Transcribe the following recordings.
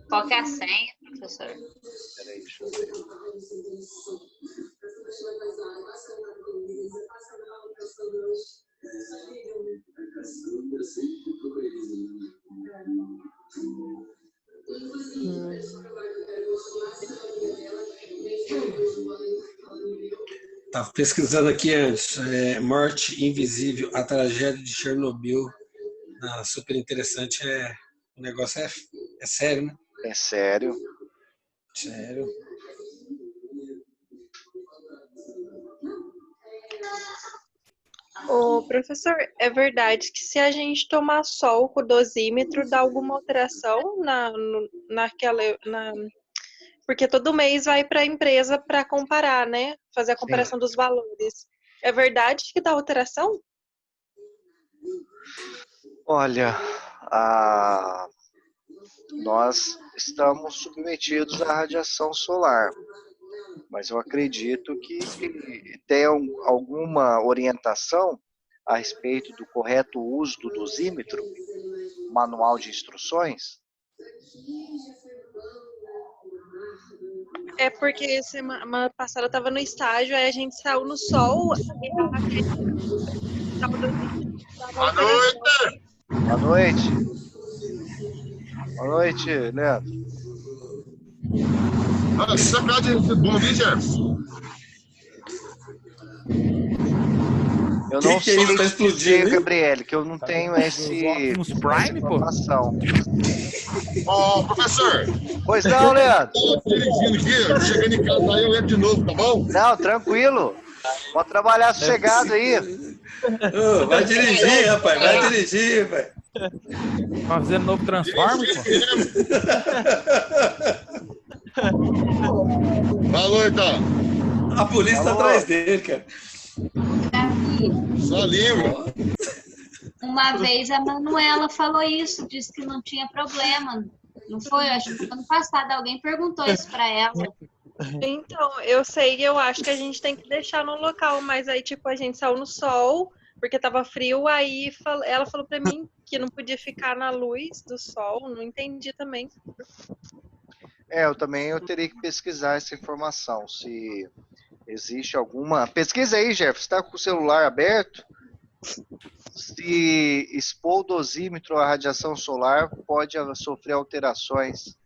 Qual que é a senha, professor? Peraí, deixa eu ver. Estava pesquisando aqui antes, Morte Invisível, a tragédia de Chernobyl. Super interessante, o negócio é sério, né? É sério. Sério. Ô, professor, é verdade que se a gente tomar sol com o dosímetro, dá alguma alteração porque todo mês vai para a empresa para comparar, né? Fazer a comparação dos valores. É verdade que dá alteração? Olha, nós estamos submetidos à radiação solar, mas eu acredito que tem alguma orientação a respeito do correto uso do dosímetro, manual de instruções. É porque semana passada eu estava no estágio, aí a gente saiu no sol. Boa noite! Boa noite. Boa noite, Leandro. Você pede bom dia, Jefferson? Eu não Que é isso? Tá sei explodindo, dizer, hein? Gabriele, que eu não tenho essa informação. Ó, professor! Pois não, Leandro? Eu tô dirigindo aqui, eu chegando em casa aí, eu entro de novo, tá bom? Não, tranquilo. Pode trabalhar sossegado aí. Ô, vai dirigir, rapaz, vai dirigir, rapaz. Tá fazendo novo Transformers, pô? Falou, então. A polícia tá atrás dele, cara. Só livre. Uma vez a Manuela falou isso, disse que não tinha problema. Não foi? Acho que ano passado alguém perguntou isso para ela. Então, eu sei, eu acho que a gente tem que deixar no local, mas aí, tipo, a gente saiu no sol, porque tava frio, aí ela falou pra mim que não podia ficar na luz do sol, não entendi também. Eu teria que pesquisar essa informação, se existe alguma... Pesquisa aí, Jeff, você tá com o celular aberto? Se expor o dosímetro à radiação solar pode sofrer alterações.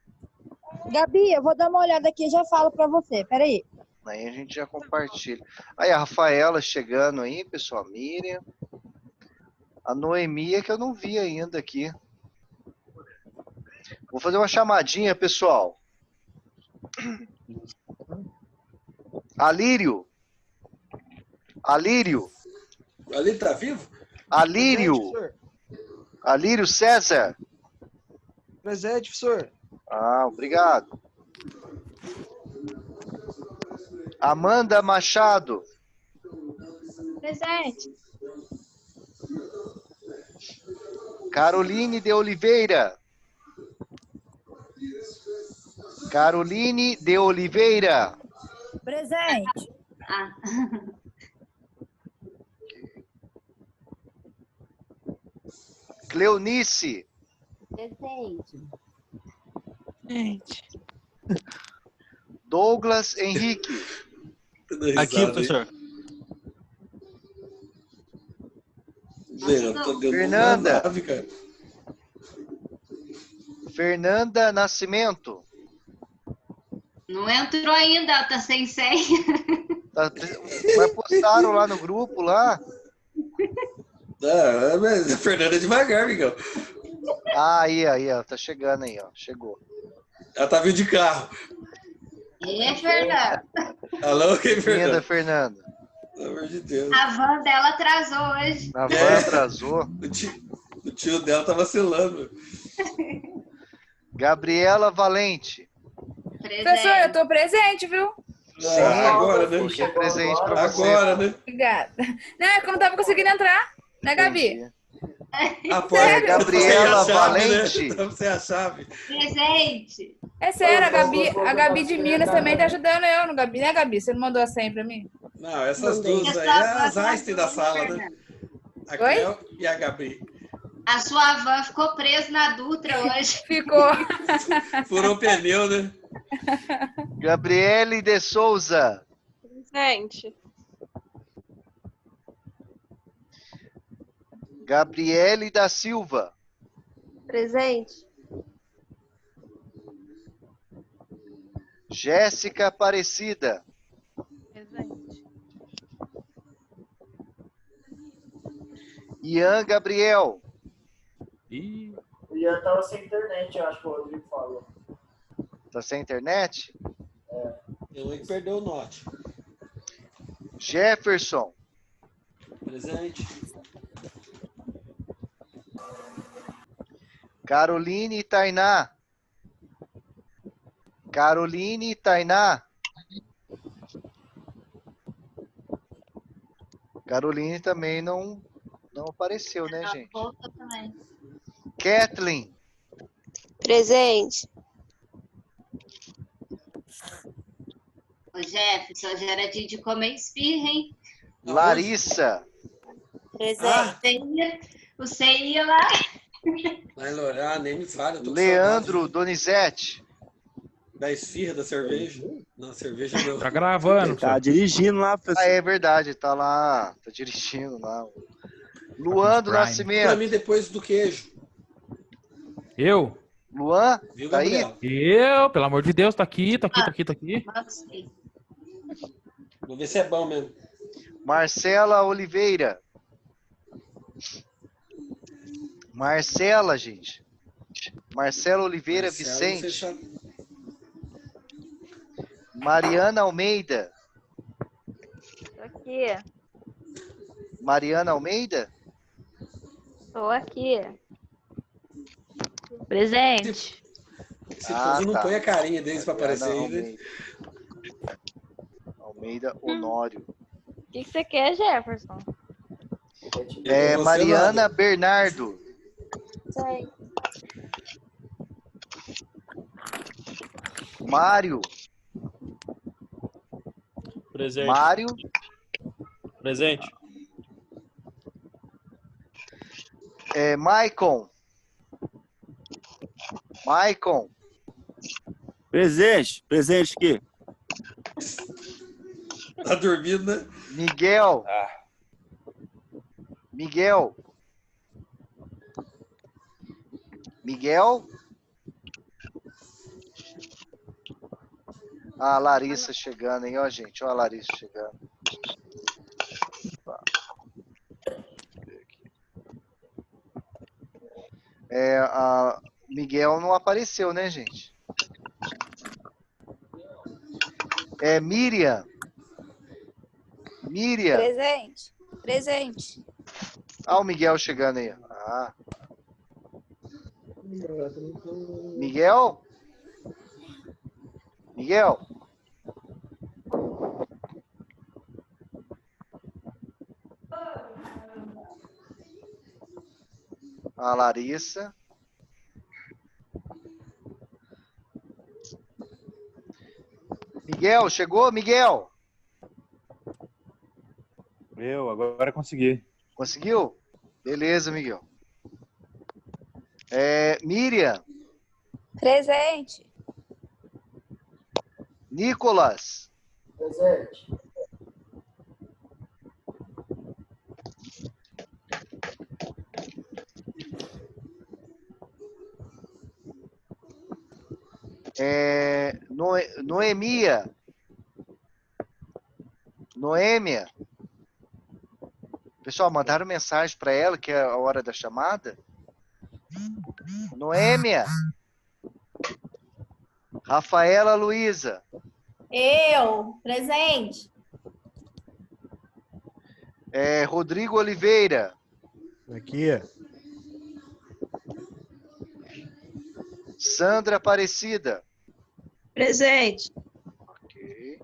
Gabi, eu vou dar uma olhada aqui e já falo para você. Peraí. Aí a gente já compartilha. Aí a Rafaela chegando aí, pessoal. Miriam. A Noemia que eu não vi ainda aqui. Vou fazer uma chamadinha, pessoal. Alírio. Alírio. Ali tá vivo? Alírio. Presente, Alírio César. Presente, professor. Ah, obrigado. Amanda Machado. Presente. Caroline de Oliveira. Caroline de Oliveira. Presente. Ah. Cleonice. Presente. Gente. Douglas Henrique. Aqui, professor. Fernanda. Fernanda Nascimento. Não entrou ainda, ela tá sem senha. Mas postaram lá no grupo lá. Mas a Fernanda é devagar, amigão. Ah, aí, ó, tá chegando aí, ó. Chegou. Ela tá vindo de carro. É, Fernanda. Alô, quem, Fernanda? Linda, Fernanda. Pelo amor de Deus. A van dela atrasou hoje. A van atrasou. O tio dela tá vacilando. Gabriela Valente. Presente. Professor, eu tô presente, viu? Sim, agora, né? Porque é presente pra você. Agora, né? Obrigada. Não, é que eu não tava conseguindo entrar, né, Gabi? Entendi. Sério? Gabriela Você é a chave, Valente. né? Você é a chave. Presente. É sério, a Gabi de Minas também tá ajudando eu no Gabi, né, Gabi? Você não mandou a senha pra mim? Não, essas duas aí é as Einstein da sala, né? A Oi? Cleo e a Gabi. A sua van ficou presa na Dutra hoje. Ficou. Furou o pneu, né? Gabriele de Souza. Presente. Gabriele da Silva. Presente. Jéssica Aparecida. Presente. Ian Gabriel. Ih, o Ian tava sem internet, eu acho que o Rodrigo falou. Tá sem internet? Tem um que perdeu o note. Jefferson. Presente. Caroline e Tainá. Caroline e Tainá. Caroline também não apareceu, né, gente? Volta também. Kathleen. Presente. Ô, Jefferson, hoje era dia de comer esfirra, hein? Larissa. Presente. Você ia lá. Lá em Lorá, nem me fala. Eu tô com Leandro saudade Donizete. da esfirra, da cerveja. Não, cerveja não. Tá gravando, Tá dirigindo lá, Ah, professor. é verdade, tá lá, tá dirigindo lá. Luan do Prime. Pra Nascimento. mim, depois do queijo. Eu? Luan, Viu, tá aí? Gabriel? Eu, pelo amor de Deus, tá aqui. Nossa, Vou ver se é bom mesmo. Marcela Oliveira. Marcela, gente. Marcela Oliveira Marcelo, Vicente. você sabe. Mariana Almeida. Tô aqui. Mariana Almeida? Tô aqui. Presente. Se povo não tá. põe a carinha deles pra Mariana aparecer aí, né? Almeida Honório. O que você quer, Jefferson? É, Você Mariana nada. Bernardo. Sei. Mário. Presente. Mário. Presente. É, Maicon. Maicon. Presente. Presente aqui. Tá dormindo, né? Miguel. Miguel. Miguel. Ah, a Larissa chegando, hein? Ó, gente. Ó a Larissa chegando. Tá. É, a Miguel não apareceu, né, gente? É, Miriam. Miriam. Presente. Presente. Ah, o Miguel chegando aí. Ah. Miguel? Miguel? A Larissa. Miguel, chegou, Miguel? Agora consegui. Conseguiu? Beleza, Miguel. É, Miriam. Presente. Nicolas. Presente. É, Noemia. Noêmia. Pessoal, mandaram mensagem para ela que é a hora da chamada. Noêmia. Rafaela Luiza. Eu. Presente. É, Rodrigo Oliveira. Aqui. Sandra Aparecida. Presente. Ok.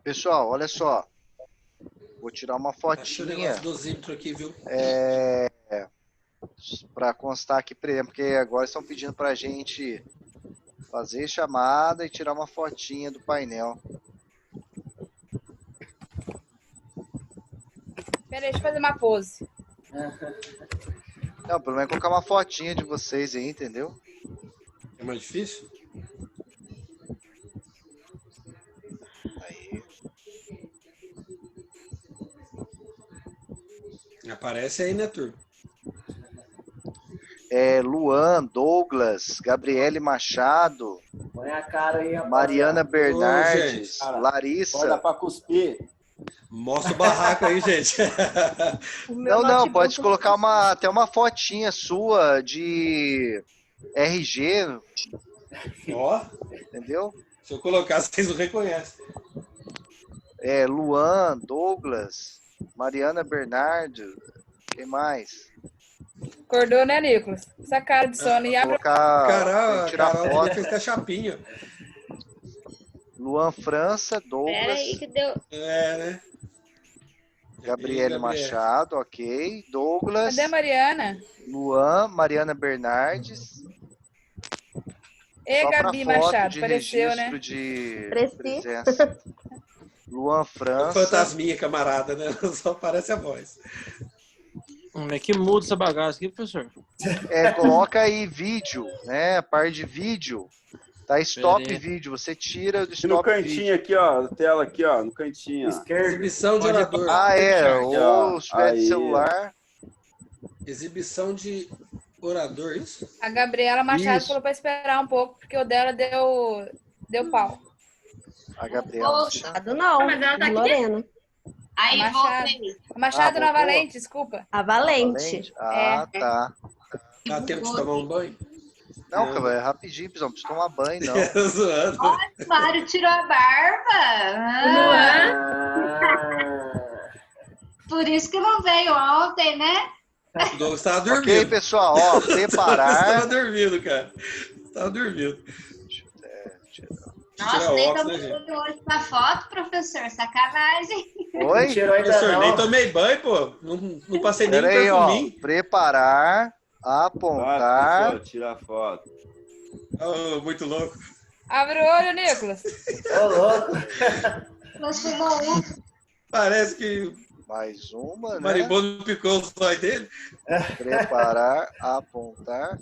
Pessoal, olha só. Vou tirar uma Achei o fotinha. negócio do dosímetro aqui, viu? Para constar aqui, porque agora estão pedindo para a gente fazer chamada e tirar uma fotinha do painel. Pera aí, deixa eu fazer uma pose. Não, pelo menos colocar uma fotinha de vocês aí, entendeu? É mais difícil? Aí. Aparece aí, né, turma? Luan, Douglas, Gabriele Machado, Põe a cara aí, rapaziada. Mariana Bernardes, gente. Cara, Larissa. Olha pra cuspir. Mostra o barraco aí, gente. Não, pode colocar até uma fotinha sua de RG, Ó, entendeu? se eu colocar, vocês não reconhecem. Luan, Douglas, Mariana Bernardes, quem mais? Acordou, né, Nicolas? Essa cara de sono. E abre... Colocar, tirar Carol foto. fez até chapinha. Luan França, Douglas, Pera aí que deu. É, né? Gabriele Machado, ok. Douglas, Cadê a Mariana? Luan, Mariana Bernardes. E Só pra Gabi foto Machado, de apareceu, né? registro de Preci. presença. Luan França. Fantasminha, camarada, né? Só aparece a voz. Como é que muda essa bagaça aqui, professor? Coloca aí vídeo, né? A parte de vídeo. Tá stop Pera aí. vídeo. Você tira do E no stop cantinho vídeo. aqui, ó, na tela aqui, ó, no cantinho. Ó. Exibição de Pode orador. Ou se tiver de Aí. celular. Exibição de orador, isso? A Gabriela Machado Isso. falou pra esperar um pouco, porque o dela deu pau. A Gabriela. Machado não, Mas ela tá aqui Lorena. Aí, A Machado. voltei. A Machado não, a voltou? Valente, desculpa. A Valente. Valente? Ah, tá. Dá tempo de tomar um banho? Não, cara, é rapidinho, pessoal. Não precisa tomar banho, não. Zoando. Olha, o Mário tirou a barba. Por isso que não veio ontem, né? O Douglas tava dormindo. Ok, pessoal, ó, O Douglas preparar. tava dormindo, cara. Tava dormindo. Nossa, Tirar nem óculos, tomou né, gente? banho hoje pra foto, professor. Sacanagem. Oi? Tirou ainda Professor, nem não. tomei banho, pô. Não passei nem Pera no aí, ó. perfuminho. Preparar, Vai, apontar. professor, tira a foto. Oh, muito louco. Abre o olho, Nicolas. Ô, louco. Nós fumamos um. Parece que Mais uma, o né? marimbondo picou os olhos dele. Preparar, apontar.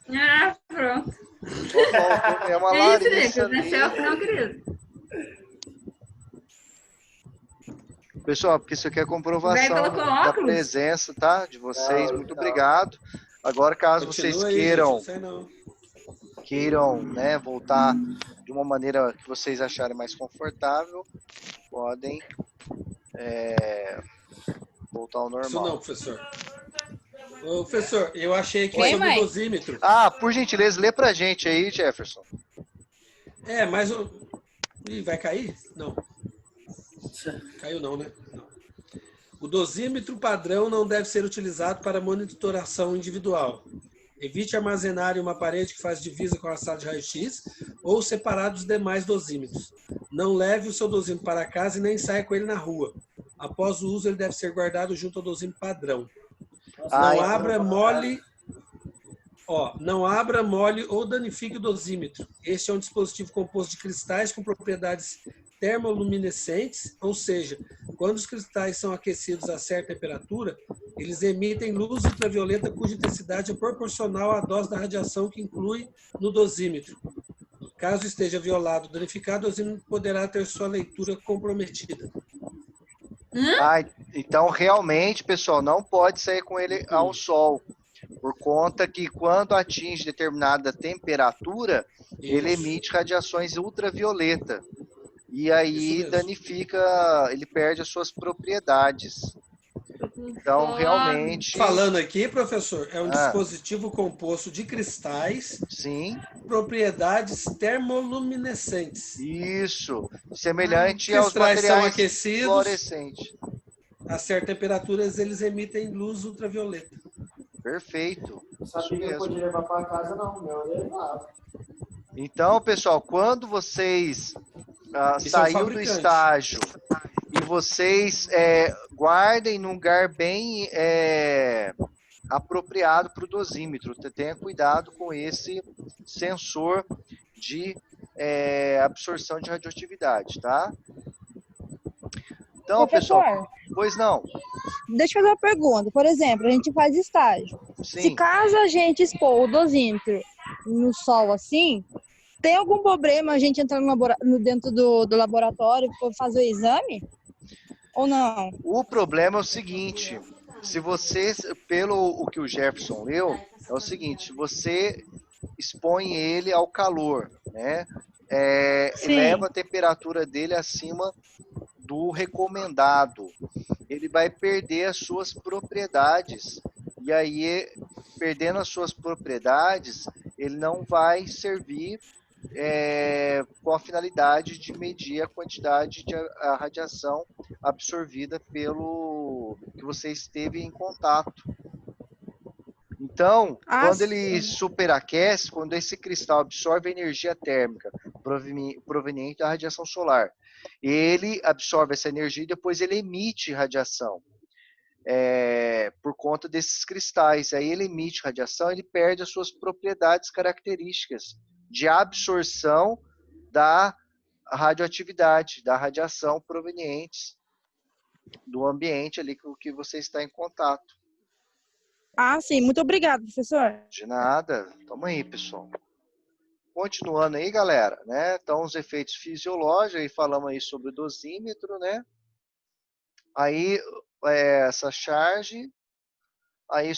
Ah, pronto. Só faltou mesmo a Larissa ali. não, querido. Pessoal, porque isso aqui é Vai, comprovação colocou da óculos? presença, tá? De vocês. Muito obrigado. Agora, caso vocês Continua aí, queiram, gente, não sei não. né, voltar de uma maneira que vocês acharem mais confortável, podem voltar ao Isso normal. não, professor. Ô, professor, eu achei aqui Oi, sobre mãe. o dosímetro. Ah, por gentileza, lê pra gente aí, Jefferson. Mas o... Ih, vai cair? Não. Caiu não, né? Não. O dosímetro padrão não deve ser utilizado para monitoração individual. Evite armazenar em uma parede que faz divisa com a sala de raio-x ou separar dos demais dosímetros. Não leve o seu dosímetro para casa e nem saia com ele na rua. Após o uso, ele deve ser guardado junto ao dosímetro padrão. Não abra, mole... não abra, mole ou danifique o dosímetro. Este é um dispositivo composto de cristais com propriedades termoluminescentes, ou seja, quando os cristais são aquecidos a certa temperatura, eles emitem luz ultravioleta cuja intensidade é proporcional à dose da radiação que inclui no dosímetro. Caso esteja violado ou danificado, o dosímetro poderá ter sua leitura comprometida. Então, realmente, pessoal, não pode sair com ele ao sol, por conta que quando atinge determinada temperatura, ele emite radiações ultravioleta. E aí danifica, ele perde as suas propriedades. Então, realmente... Falando aqui, professor, é um dispositivo composto de cristais. Sim. Propriedades termoluminescentes. Isso. Semelhante Os aos cristais são materiais aquecidos. fluorescentes. A certas temperaturas, eles emitem luz ultravioleta. Perfeito. Não sabia que eu podia levar para casa, não. Meu levava. Então, pessoal, quando vocês saiu do estágio e vocês guardem num lugar bem apropriado para o dosímetro. Tenha cuidado com esse sensor de absorção de radioatividade, tá? Então, pessoal, Professor, pois não. deixa eu fazer uma pergunta. Por exemplo, a gente faz estágio. Se Sim. caso a gente expor o dosímetro no sol assim, tem algum problema a gente entrar dentro do laboratório para fazer o exame? Ou não? O problema é o seguinte, se você, pelo o que o Jefferson leu, é o seguinte, você expõe ele ao calor, né? Leva a temperatura dele acima do recomendado. Ele vai perder as suas propriedades. E aí, perdendo as suas propriedades, ele não vai servir com a finalidade de medir a quantidade de a radiação absorvida pelo que você esteve em contato. Então, quando ele superaquece, quando esse cristal absorve a energia térmica proveniente da radiação solar, ele absorve essa energia e depois ele emite radiação. Por conta desses cristais. Aí ele emite radiação, ele perde as suas propriedades características de absorção da radioatividade, da radiação provenientes do ambiente ali com que você está em contato. Ah, sim. Muito obrigado, professor. De nada. Tamo aí, pessoal. Continuando aí, galera, né? Então, os efeitos fisiológicos, aí falamos aí sobre o dosímetro, né? Aí, essa charge, aí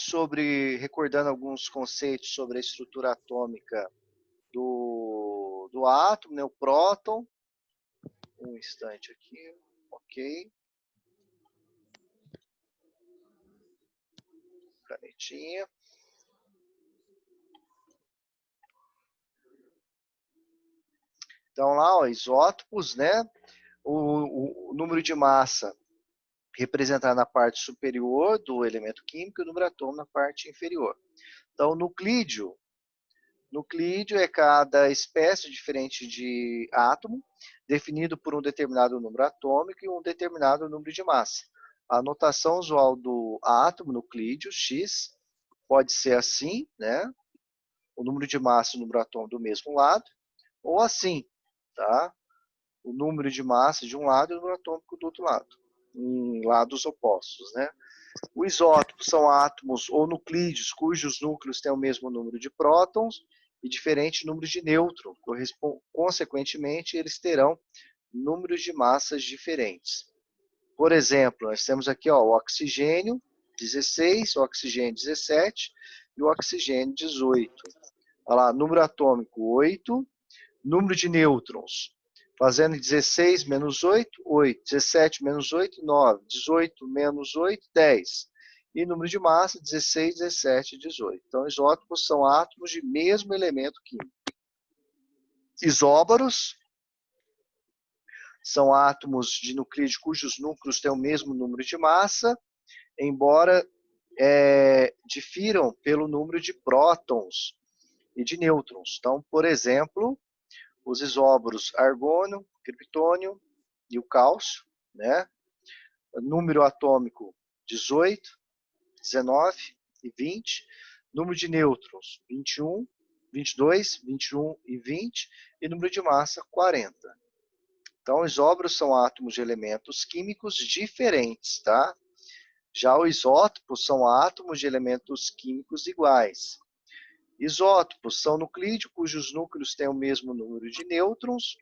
recordando alguns conceitos sobre a estrutura atômica do átomo, né? O próton. Um instante aqui, ok. Canetinha. Então lá, ó, isótopos, né? O número de massa representado na parte superior do elemento químico e o número atômico na parte inferior. Então, nuclídeo é cada espécie diferente de átomo, definido por um determinado número atômico e um determinado número de massa. A notação usual do átomo nuclídeo, X, pode ser assim, né? O número de massa e o número atômico do mesmo lado, ou assim, tá? O número de massa de um lado e o número atômico do outro lado, em lados opostos, né? O isótopo são átomos ou nuclídeos cujos núcleos têm o mesmo número de prótons e diferente número de nêutrons. Consequentemente, eles terão números de massas diferentes. Por exemplo, nós temos aqui ó, o oxigênio 16, o oxigênio 17 e o oxigênio 18. Olha lá, número atômico 8, número de nêutrons, fazendo 16 menos 8, 8, 17 menos 8, 9, 18 menos 8, 10. E número de massa, 16, 17, 18. Então, isótopos são átomos de mesmo elemento químico. Isóbaros são átomos de nuclídeo cujos núcleos têm o mesmo número de massa, embora difiram pelo número de prótons e de nêutrons. Então, por exemplo, os isóbaros argônio, criptônio e o cálcio, né? Número atômico 18, 19 e 20. Número de nêutrons 21, 22, 21 e 20. E número de massa 40. Então, os isóbaros são átomos de elementos químicos diferentes, tá? Já os isótopos são átomos de elementos químicos iguais. Isótopos são nuclídeos cujos núcleos têm o mesmo número de nêutrons,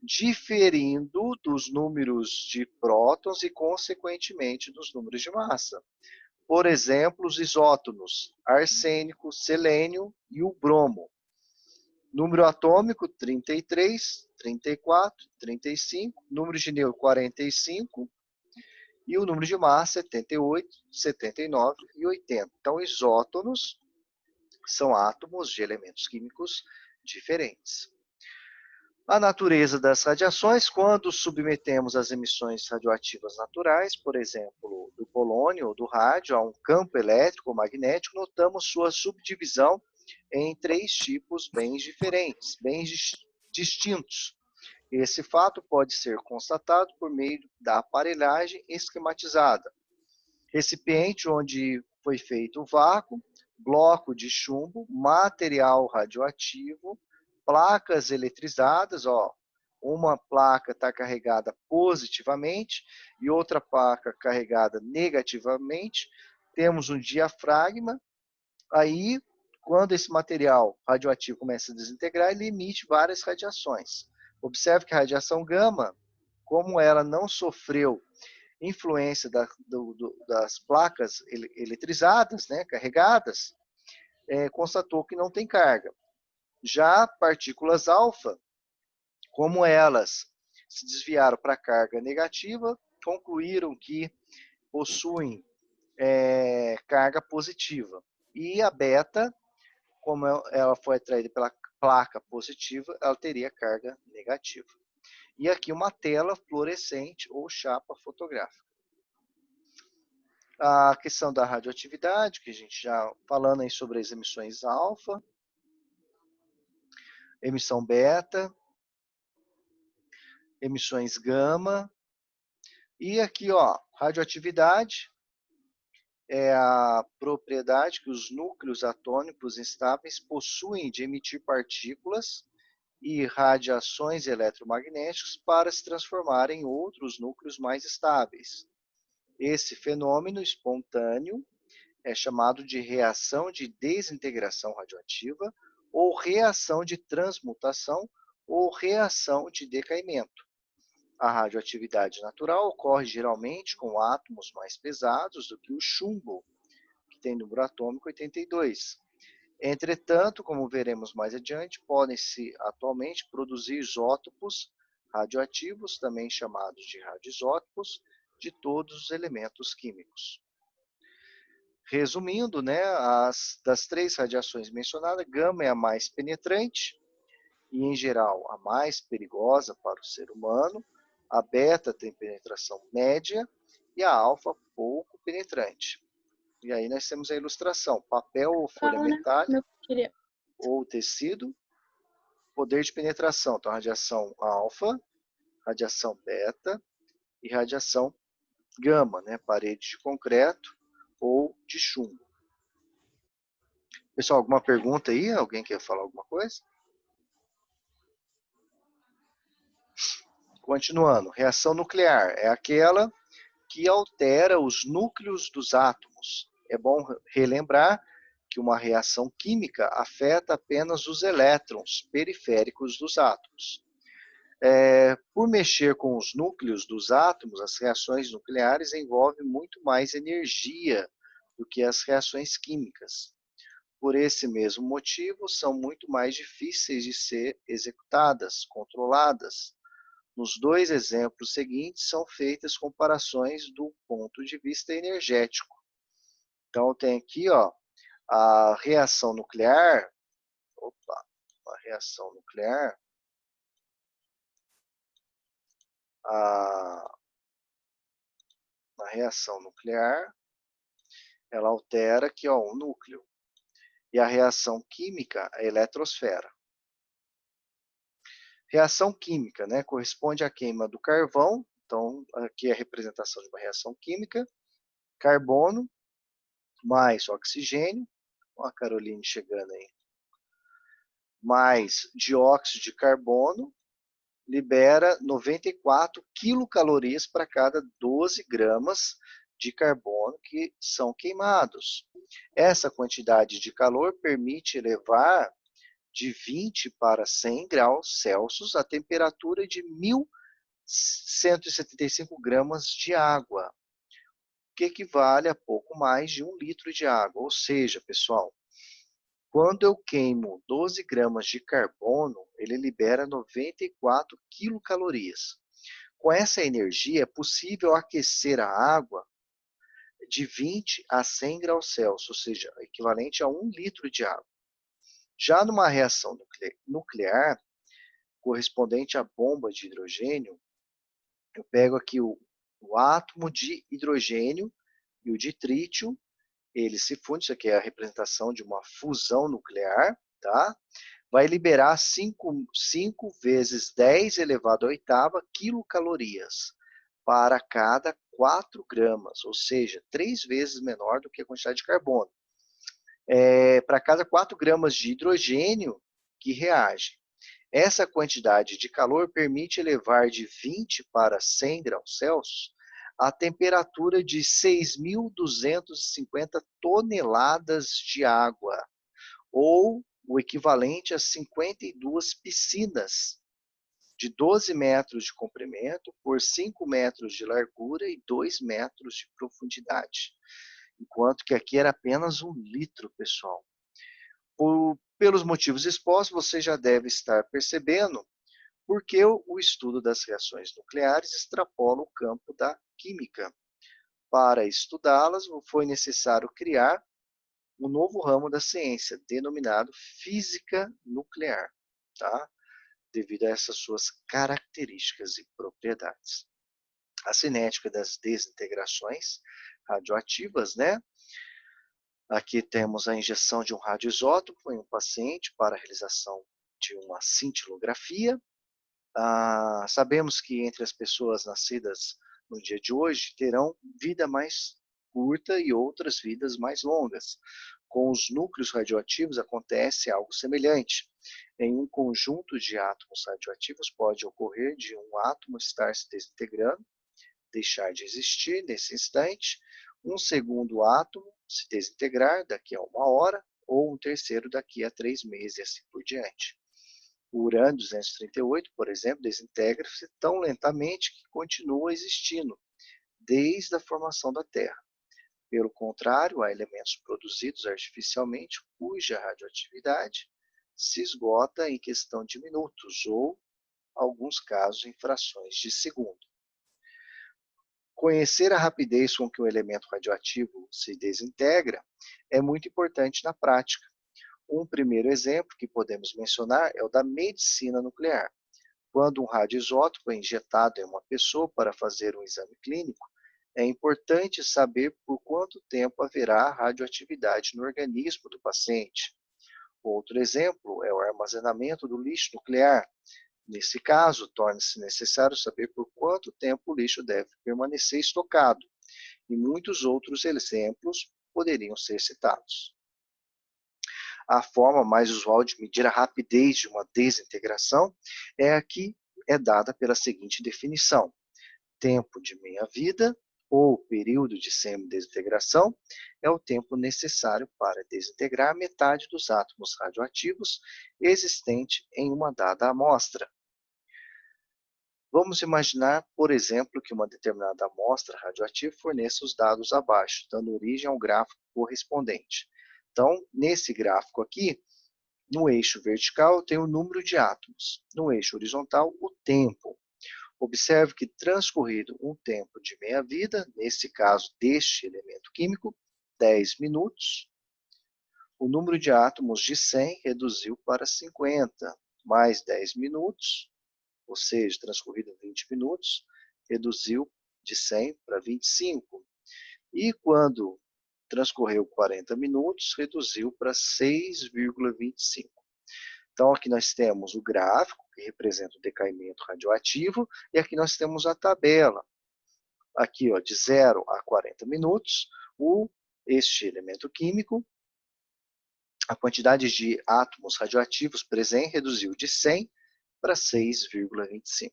diferindo dos números de prótons e, consequentemente, dos números de massa. Por exemplo, os isótonos arsênico, selênio e o bromo. Número atômico 33, 34, 35, número de nêutron 45 e o número de massa 78, 79 e 80. Então, isótonos são átomos de elementos químicos diferentes. A natureza das radiações, quando submetemos as emissões radioativas naturais, por exemplo, do polônio ou do rádio, a um campo elétrico ou magnético, notamos sua subdivisão em 3 tipos bem diferentes, bem distintos. Esse fato pode ser constatado por meio da aparelhagem esquematizada. Recipiente onde foi feito o vácuo, bloco de chumbo, material radioativo, placas eletrizadas, ó, uma placa está carregada positivamente e outra placa carregada negativamente. Temos um diafragma. Aí, quando esse material radioativo começa a desintegrar, ele emite várias radiações. Observe que a radiação gama, como ela não sofreu influência das placas eletrizadas, né, carregadas, constatou que não tem carga. Já partículas alfa, como elas se desviaram para a carga negativa, concluíram que possuem carga positiva. E a beta, como ela foi atraída pela placa positiva, ela teria carga negativa. E aqui uma tela fluorescente ou chapa fotográfica. A questão da radioatividade, que a gente já falando aí sobre as emissões alfa, emissão beta, emissões gama. E aqui, ó, radioatividade é a propriedade que os núcleos atômicos instáveis possuem de emitir partículas e radiações eletromagnéticas para se transformar em outros núcleos mais estáveis. Esse fenômeno espontâneo é chamado de reação de desintegração radioativa, ou reação de transmutação, ou reação de decaimento. A radioatividade natural ocorre geralmente com átomos mais pesados do que o chumbo, que tem número atômico 82. Entretanto, como veremos mais adiante, podem-se atualmente produzir isótopos radioativos, também chamados de radioisótopos, de todos os elementos químicos. Resumindo, né, das três radiações mencionadas, gama é a mais penetrante e, em geral, a mais perigosa para o ser humano. A beta tem penetração média e a alfa pouco penetrante. E aí nós temos a ilustração: papel ou folha metálica ou tecido, poder de penetração. Então, radiação alfa, radiação beta e radiação gama, né? Parede de concreto ou de chumbo. Pessoal, alguma pergunta aí? Alguém quer falar alguma coisa? Continuando, reação nuclear é aquela que altera os núcleos dos átomos. É bom relembrar que uma reação química afeta apenas os elétrons periféricos dos átomos. Por mexer com os núcleos dos átomos, as reações nucleares envolvem muito mais energia do que as reações químicas. Por esse mesmo motivo, são muito mais difíceis de ser executadas, controladas. Nos dois exemplos seguintes, são feitas comparações do ponto de vista energético. Então, tem aqui, ó, a reação nuclear. A reação nuclear. A reação nuclear, ela altera aqui, ó, o núcleo. E a reação química, a eletrosfera. Reação química, né, corresponde à queima do carvão. Então, aqui é a representação de uma reação química. Carbono mais oxigênio. Ó, a Caroline chegando aí. Mais dióxido de carbono. Libera 94 quilocalorias para cada 12 gramas de carbono que são queimados. Essa quantidade de calor permite elevar de 20 para 100 graus Celsius a temperatura de 1.175 gramas de água, que equivale a pouco mais de 1 litro de água. Ou seja, pessoal, quando eu queimo 12 gramas de carbono, ele libera 94 quilocalorias. Com essa energia, é possível aquecer a água de 20 a 100 graus Celsius, ou seja, equivalente a 1 litro de água. Já numa reação nuclear, correspondente à bomba de hidrogênio, eu pego aqui o átomo de hidrogênio e o de trítio, eles se fundem, isso aqui é a representação de uma fusão nuclear, tá? Vai liberar 5 vezes 10 elevado à oitava quilocalorias para cada 4 gramas, ou seja, 3 vezes menor do que a quantidade de carbono. Para cada 4 gramas de hidrogênio que reage. Essa quantidade de calor permite elevar de 20 para 100 graus Celsius a temperatura de 6.250 toneladas de água, ou o equivalente a 52 piscinas de 12 metros de comprimento por 5 metros de largura e 2 metros de profundidade. Enquanto que aqui era apenas 1 litro, pessoal. Pelos motivos expostos, você já deve estar percebendo porque o estudo das reações nucleares extrapola o campo da química. Para estudá-las, foi necessário criar um novo ramo da ciência, denominado física nuclear, tá? Devido a essas suas características e propriedades. A cinética das desintegrações radioativas, né? Aqui temos a injeção de um radioisótopo em um paciente para a realização de uma cintilografia. Sabemos que entre as pessoas nascidas no dia de hoje terão vida mais curta e outras vidas mais longas. Com os núcleos radioativos acontece algo semelhante. Em um conjunto de átomos radioativos pode ocorrer de um átomo estar se desintegrando, deixar de existir nesse instante, um segundo átomo se desintegrar daqui a 1 hora, ou um terceiro daqui a 3 meses e assim por diante. O urânio-238, por exemplo, desintegra-se tão lentamente que continua existindo, desde a formação da Terra. Pelo contrário, há elementos produzidos artificialmente cuja radioatividade se esgota em questão de minutos, ou, alguns casos, em frações de segundo. Conhecer a rapidez com que o elemento radioativo se desintegra é muito importante na prática. Um primeiro exemplo que podemos mencionar é o da medicina nuclear. Quando um radioisótopo é injetado em uma pessoa para fazer um exame clínico, é importante saber por quanto tempo haverá radioatividade no organismo do paciente. Outro exemplo é o armazenamento do lixo nuclear. Nesse caso, torna-se necessário saber por quanto tempo o lixo deve permanecer estocado. E muitos outros exemplos poderiam ser citados. A forma mais usual de medir a rapidez de uma desintegração é a que é dada pela seguinte definição: tempo de meia-vida, ou período de semidesintegração, é o tempo necessário para desintegrar metade dos átomos radioativos existente em uma dada amostra. Vamos imaginar, por exemplo, que uma determinada amostra radioativa forneça os dados abaixo, dando origem ao gráfico correspondente. Então, nesse gráfico aqui, no eixo vertical tem o número de átomos, no eixo horizontal o tempo. Observe que transcorrido um tempo de meia-vida, nesse caso deste elemento químico, 10 minutos, o número de átomos de 100 reduziu para 50, mais 10 minutos, ou seja, transcorrido 20 minutos, reduziu de 100 para 25. E quando transcorreu 40 minutos, reduziu para 6,25. Então, aqui nós temos o gráfico, que representa o decaimento radioativo, e aqui nós temos a tabela. Aqui, ó, de 0 a 40 minutos, este elemento químico, a quantidade de átomos radioativos presente reduziu de 100 para 6,25.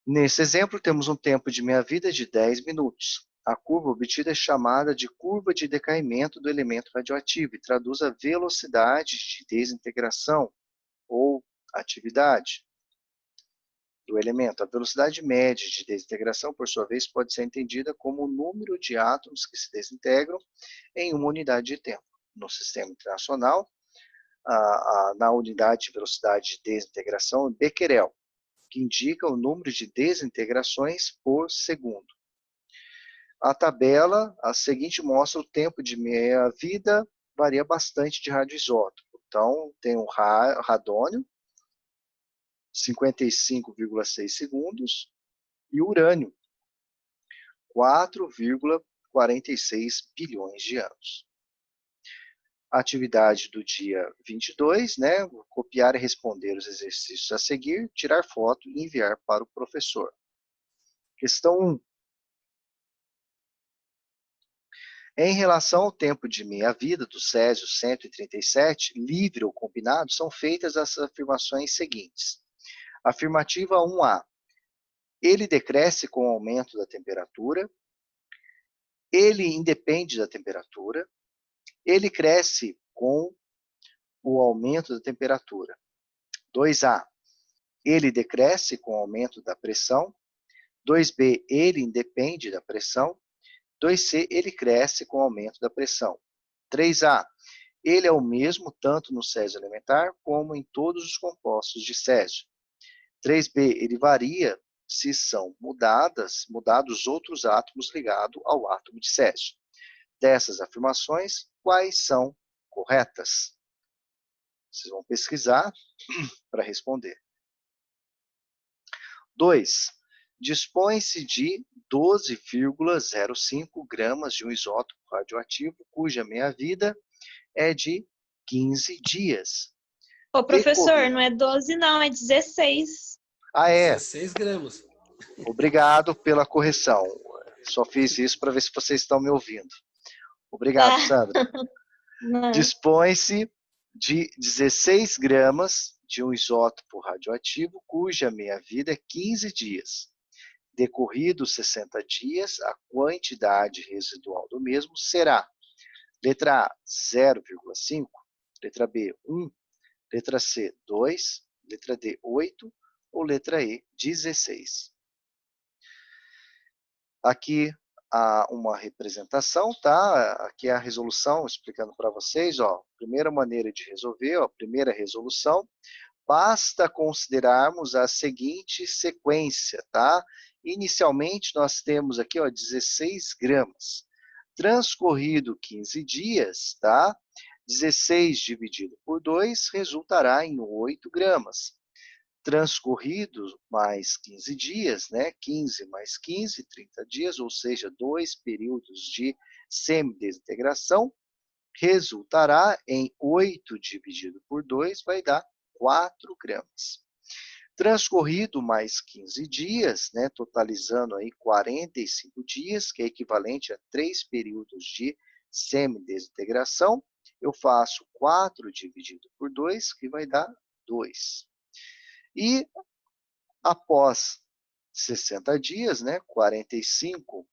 Nesse exemplo, temos um tempo de meia-vida de 10 minutos. A curva obtida é chamada de curva de decaimento do elemento radioativo e traduz a velocidade de desintegração ou atividade do elemento. A velocidade média de desintegração, por sua vez, pode ser entendida como o número de átomos que se desintegram em uma unidade de tempo. No sistema internacional, na unidade de velocidade de desintegração, Becquerel, que indica o número de desintegrações por segundo. A tabela a seguinte mostra o tempo de meia-vida, varia bastante de radioisótopo. Então, tem o radônio, 55,6 segundos, e urânio, 4,46 bilhões de anos. A atividade do dia 22, né? Copiar e responder os exercícios a seguir, tirar foto e enviar para o professor. Questão 1. Em relação ao tempo de meia-vida do Césio 137, livre ou combinado, são feitas as afirmações seguintes. Afirmativa 1A. Ele decresce com o aumento da temperatura. Ele independe da temperatura. Ele cresce com o aumento da temperatura. 2A. Ele decresce com o aumento da pressão. 2B. Ele independe da pressão. 2C, ele cresce com o aumento da pressão. 3A, ele é o mesmo tanto no Césio elementar como em todos os compostos de Césio. 3B, ele varia se são mudados outros átomos ligados ao átomo de Césio. Dessas afirmações, quais são corretas? Vocês vão pesquisar para responder. 2. Dispõe-se de 12,05 gramas de um isótopo radioativo, cuja meia-vida é de 15 dias. Ô, professor, não é 12 não, é 16. Ah, é? 16 gramas. Obrigado pela correção. Só fiz isso para ver se vocês estão me ouvindo. Obrigado, Sandra. Dispõe-se de 16 gramas de um isótopo radioativo, cuja meia-vida é 15 dias. Decorridos 60 dias, a quantidade residual do mesmo será: letra A, 0,5, letra B, 1, letra C, 2, letra D, 8 ou letra E, 16. Aqui há uma representação, tá? Aqui é a resolução, explicando para vocês, ó, primeira maneira de resolver, ó, primeira resolução, basta considerarmos a seguinte sequência, tá? Inicialmente, nós temos aqui, ó, 16 gramas. Transcorrido 15 dias, tá? 16 dividido por 2 resultará em 8 gramas. Transcorridos mais 15 dias, né? 15 mais 15, 30 dias, ou seja, 2 períodos de semidesintegração, resultará em 8 dividido por 2, vai dar 4 gramas. Transcorrido mais 15 dias, né, totalizando aí 45 dias, que é equivalente a 3 períodos de semidesintegração, eu faço 4 dividido por 2, que vai dar 2. E após 60 dias, né, 45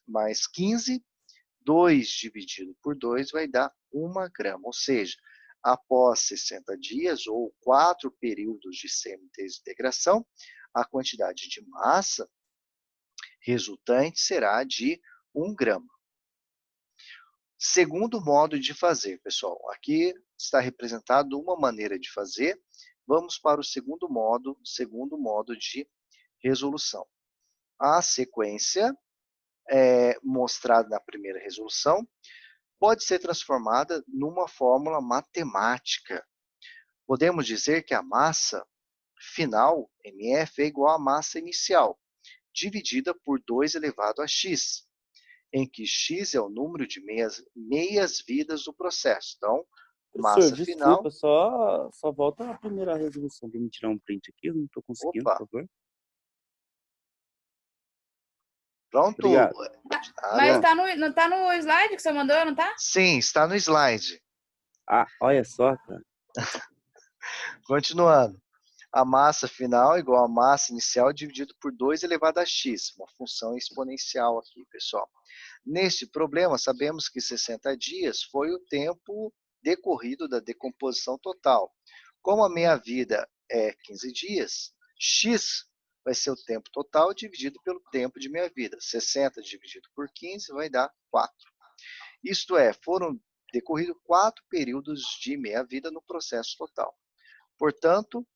mais 15, 2 dividido por 2 vai dar 1 grama, ou seja, após 60 dias ou 4 períodos de semidesintegração, a quantidade de massa resultante será de 1 grama. Segundo modo de fazer, pessoal. Aqui está representado uma maneira de fazer. Vamos para o segundo modo de resolução. A sequência mostrada na primeira resolução pode ser transformada numa fórmula matemática. Podemos dizer que a massa final, mF, é igual à massa inicial, dividida por 2 elevado a x, em que x é o número de meias vidas do processo. Então, Professor, massa desculpa, final... só volta a primeira resolução para me tirar um print aqui, eu não estou conseguindo, Opa. por favor. Pronto? Obrigado. Mas tá não tá no slide que você mandou, não tá? Sim, está no slide. Ah, olha só, cara. Continuando. A massa final é igual à massa inicial dividido por 2 elevado a x, uma função exponencial aqui, pessoal. Neste problema, sabemos que 60 dias foi o tempo decorrido da decomposição total. Como a meia-vida é 15 dias, x vai ser o tempo total dividido pelo tempo de meia-vida. 60 dividido por 15 vai dar 4. Isto é, foram decorridos 4 períodos de meia-vida no processo total. Portanto,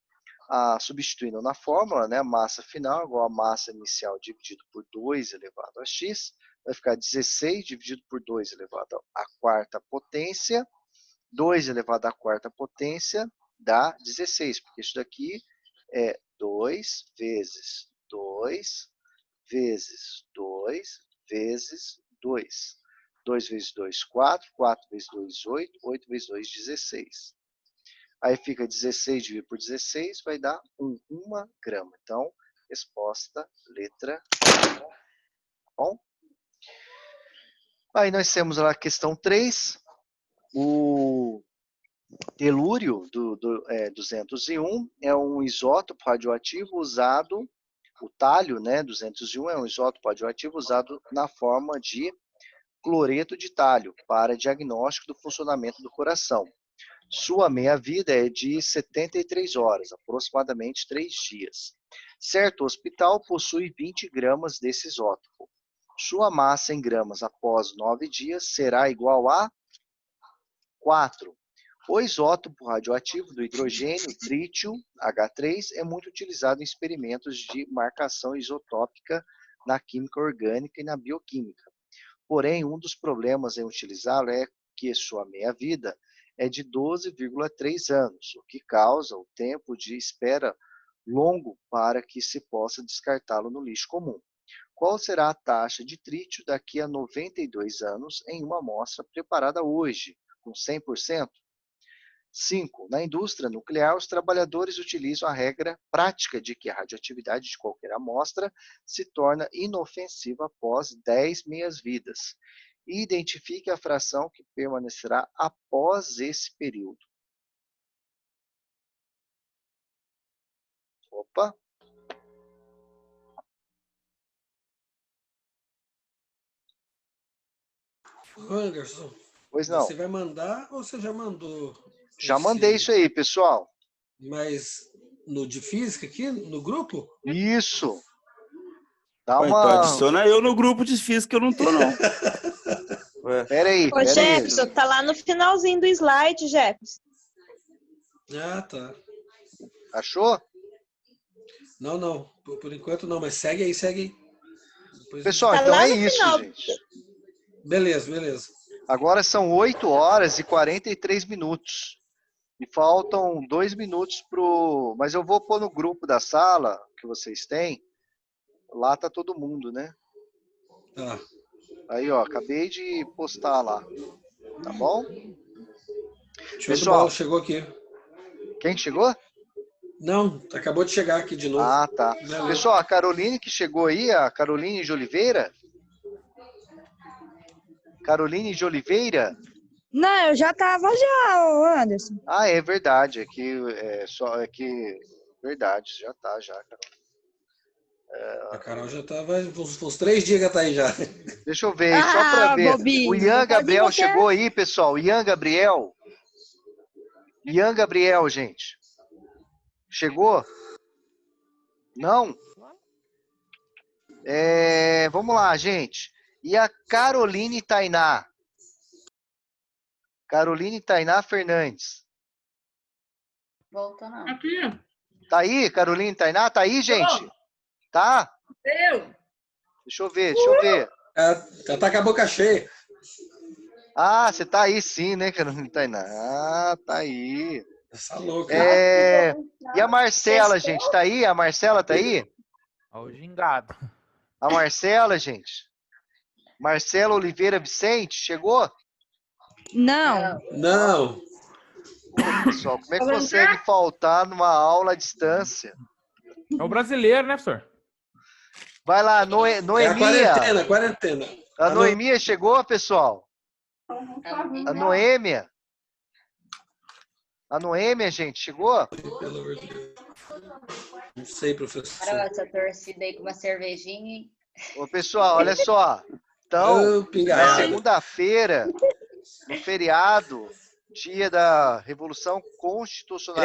substituindo na fórmula, né, a massa final igual a massa inicial dividido por 2 elevado a x, vai ficar 16 dividido por 2 elevado à quarta potência, 2 elevado à quarta potência dá 16, porque isso daqui é 2 vezes 2 vezes 2 vezes 2. 2 vezes 2, 4, 4 vezes 2, 8, 8 vezes 2, 16. Aí fica 16 dividido por 16, vai dar 1 grama. Então, resposta letra A. Tá bom? Aí nós temos a questão 3, o telúrio 201 é um isótopo radioativo usado, o tálio, né, 201 é um isótopo radioativo usado na forma de cloreto de tálio para diagnóstico do funcionamento do coração. Sua meia-vida é de 73 horas, aproximadamente 3 dias. Certo hospital possui 20 gramas desse isótopo. Sua massa em gramas após 9 dias será igual a 4. O isótopo radioativo do hidrogênio, trítio H3, é muito utilizado em experimentos de marcação isotópica na química orgânica e na bioquímica. Porém, um dos problemas em utilizá-lo é que sua meia-vida é de 12,3 anos, o que causa o tempo de espera longo para que se possa descartá-lo no lixo comum. Qual será a taxa de trítio daqui a 92 anos em uma amostra preparada hoje, com 100%? 5. Na indústria nuclear, os trabalhadores utilizam a regra prática de que a radioatividade de qualquer amostra se torna inofensiva após 10 meias-vidas. Identifique a fração que permanecerá após esse período. Opa! Anderson, pois não. Você vai mandar ou você já mandou? Já mandei isso aí, pessoal. Mas no de física aqui, no grupo? Isso. Dá Ué, uma... então adiciona eu no grupo de física que eu não tô, não. Peraí, Ô, Jefferson, tá lá no finalzinho do slide, Jefferson. Ah, tá. Achou? Não. Por enquanto não, mas segue aí, segue aí. Depois Pessoal, Tá então lá é no isso, final. gente. Beleza. Agora são 8 horas e 43 minutos. E faltam 2 minutos pro... Mas eu vou pôr no grupo da sala que vocês têm. Lá tá todo mundo, né? Tá. Aí, ó, acabei de postar lá. Tá bom? Show de Pessoal, bola, chegou aqui. quem chegou? Não, acabou de chegar aqui de novo. Ah, tá. Beleza. Pessoal, a Caroline que chegou aí, a Caroline de Oliveira. Caroline de Oliveira? Não, eu já tava já, ô Anderson. Ah, é verdade. Verdade, já tá, já, Carol. A Carol já tava uns 3 dias que ela tá aí já. Deixa eu ver, só pra ver. Bobinho. O Ian Gabriel Pode ir você. chegou aí, pessoal. Ian Gabriel, gente. Chegou? Não? Vamos lá, gente. E a Caroline Tainá? Caroline Tainá Fernandes. Voltou não. Aqui. Tá aí, Caroline Tainá? Tá aí, gente? Tá? Deixa eu ver. Ela tá com a boca cheia. Ah, você tá aí sim, né, Caroline Tainá? Ah, tá aí. Essa louca. E a Marcela, gente, tá aí? A Marcela tá aí? Ó, o gingado. A Marcela, gente. Marcela Oliveira Vicente, chegou? Não. Pô, pessoal, como é que consegue faltar numa aula à distância? É o brasileiro, né, professor? Vai lá, Noemia. É a quarentena. A Noemia chegou, pessoal? A Noêmia. A Noêmia, gente, chegou? Pelo amor de Deus. Não sei, professor. Para essa torcida aí com uma cervejinha, hein? Ô, pessoal, olha só. Então, na segunda-feira, no feriado, dia da Revolução Constitucional.